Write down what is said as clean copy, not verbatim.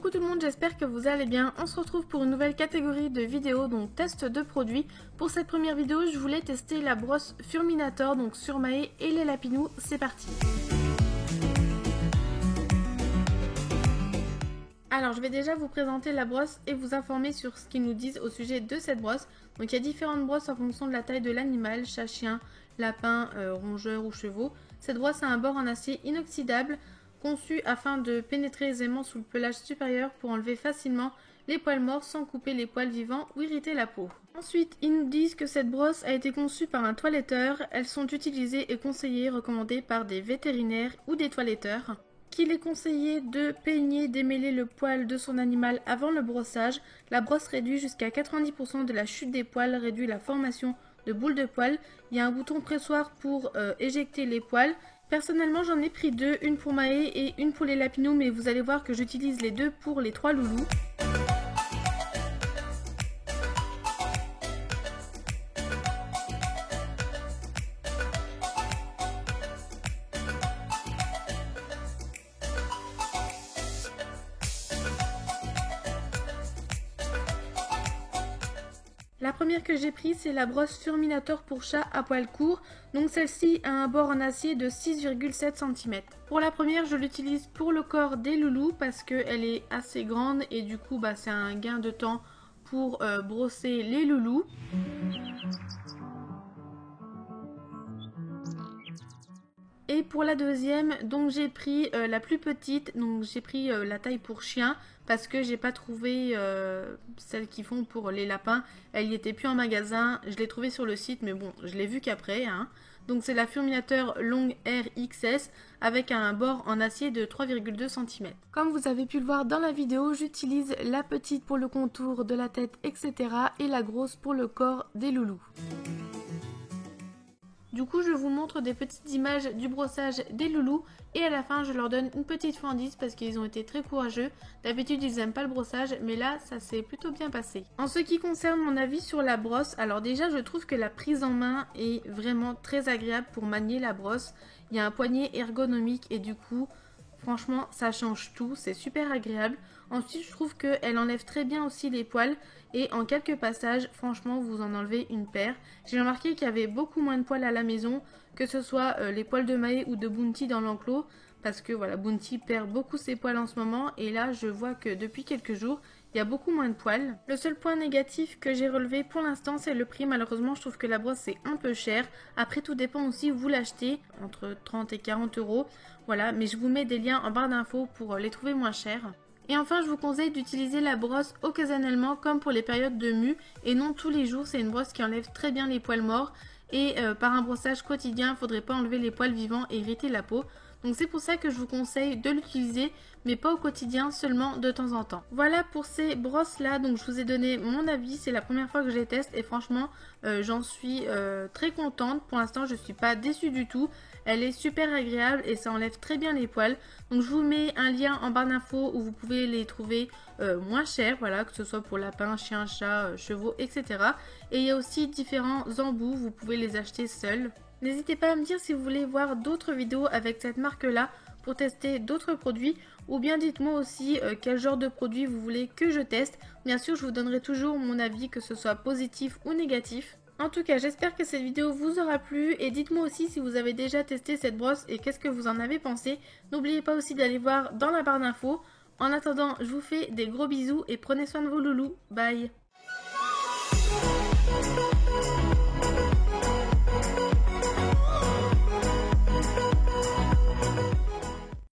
Coucou tout le monde, j'espère que vous allez bien. On se retrouve pour une nouvelle catégorie de vidéos, donc test de produits. Pour cette première vidéo, je voulais tester la brosse Furminator, donc sur Maé et les Lapinous. C'est parti. Alors je vais déjà vous présenter la brosse et vous informer sur ce qu'ils nous disent au sujet de cette brosse. Donc il y a différentes brosses en fonction de la taille de l'animal, chat, chien, lapin, rongeur ou chevaux. Cette brosse a un bord en acier inoxydable, conçu afin de pénétrer aisément sous le pelage supérieur pour enlever facilement les poils morts sans couper les poils vivants ou irriter la peau. Ensuite, ils nous disent que cette brosse a été conçue par un toiletteur. Elles sont utilisées et conseillées, recommandées par des vétérinaires ou des toiletteurs. Qu'il est conseillé de peigner, démêler le poil de son animal avant le brossage. La brosse réduit jusqu'à 90% de la chute des poils, réduit la formation de boules de poils. Il y a un bouton pressoir pour éjecter les poils. Personnellement, j'en ai pris deux, une pour Maé et une pour les Lapinous, mais vous allez voir que j'utilise les deux pour les trois loulous. La première que j'ai prise, c'est la brosse Furminator pour chat à poils courts. Donc celle-ci a un bord en acier de 6,7 cm. Pour la première, je l'utilise pour le corps des loulous parce qu'elle est assez grande et du coup c'est un gain de temps pour brosser les loulous. Et pour la deuxième, donc j'ai pris la plus petite, donc j'ai pris la taille pour chien parce que j'ai pas trouvé celle qu'ils font pour les lapins. Elle y était plus en magasin, je l'ai trouvée sur le site mais bon, je l'ai vue qu'après. Donc c'est la Furminator Long Hair XS avec un bord en acier de 3,2 cm. Comme vous avez pu le voir dans la vidéo, j'utilise la petite pour le contour de la tête, etc. et la grosse pour le corps des loulous. Du coup, je vous montre des petites images du brossage des loulous et à la fin, je leur donne une petite fendise parce qu'ils ont été très courageux. D'habitude, ils n'aiment pas le brossage, mais là, ça s'est plutôt bien passé. En ce qui concerne mon avis sur la brosse, alors déjà, je trouve que la prise en main est vraiment très agréable pour manier la brosse. Il y a un poignet ergonomique et du coup, franchement, ça change tout, c'est super agréable. Ensuite, je trouve qu'elle enlève très bien aussi les poils et en quelques passages, franchement, vous en enlevez une paire. J'ai remarqué qu'il y avait beaucoup moins de poils à la maison, que ce soit les poils de Maé ou de Bounty dans l'enclos, parce que voilà, Bounty perd beaucoup ses poils en ce moment et là, je vois que depuis quelques jours, il y a beaucoup moins de poils. Le seul point négatif que j'ai relevé pour l'instant, c'est le prix. Malheureusement, je trouve que la brosse est un peu chère. Après, tout dépend aussi où vous l'achetez, entre 30 et 40 euros. Voilà, mais je vous mets des liens en barre d'infos pour les trouver moins chers. Et enfin, je vous conseille d'utiliser la brosse occasionnellement comme pour les périodes de mue et non tous les jours. C'est une brosse qui enlève très bien les poils morts et par un brossage quotidien, il ne faudrait pas enlever les poils vivants et irriter la peau. Donc c'est pour ça que je vous conseille de l'utiliser, mais pas au quotidien, seulement de temps en temps. Voilà pour ces brosses là, donc je vous ai donné mon avis, c'est la première fois que je les teste et franchement j'en suis très contente. Pour l'instant je ne suis pas déçue du tout, elle est super agréable et ça enlève très bien les poils. Donc je vous mets un lien en barre d'infos où vous pouvez les trouver moins chers, voilà, que ce soit pour lapins, chiens, chats, chevaux, etc. Et il y a aussi différents embouts, vous pouvez les acheter seuls. N'hésitez pas à me dire si vous voulez voir d'autres vidéos avec cette marque-là pour tester d'autres produits ou bien dites-moi aussi quel genre de produit vous voulez que je teste. Bien sûr, je vous donnerai toujours mon avis, que ce soit positif ou négatif. En tout cas, j'espère que cette vidéo vous aura plu et dites-moi aussi si vous avez déjà testé cette brosse et qu'est-ce que vous en avez pensé. N'oubliez pas aussi d'aller voir dans la barre d'infos. En attendant, je vous fais des gros bisous et prenez soin de vos loulous. Bye!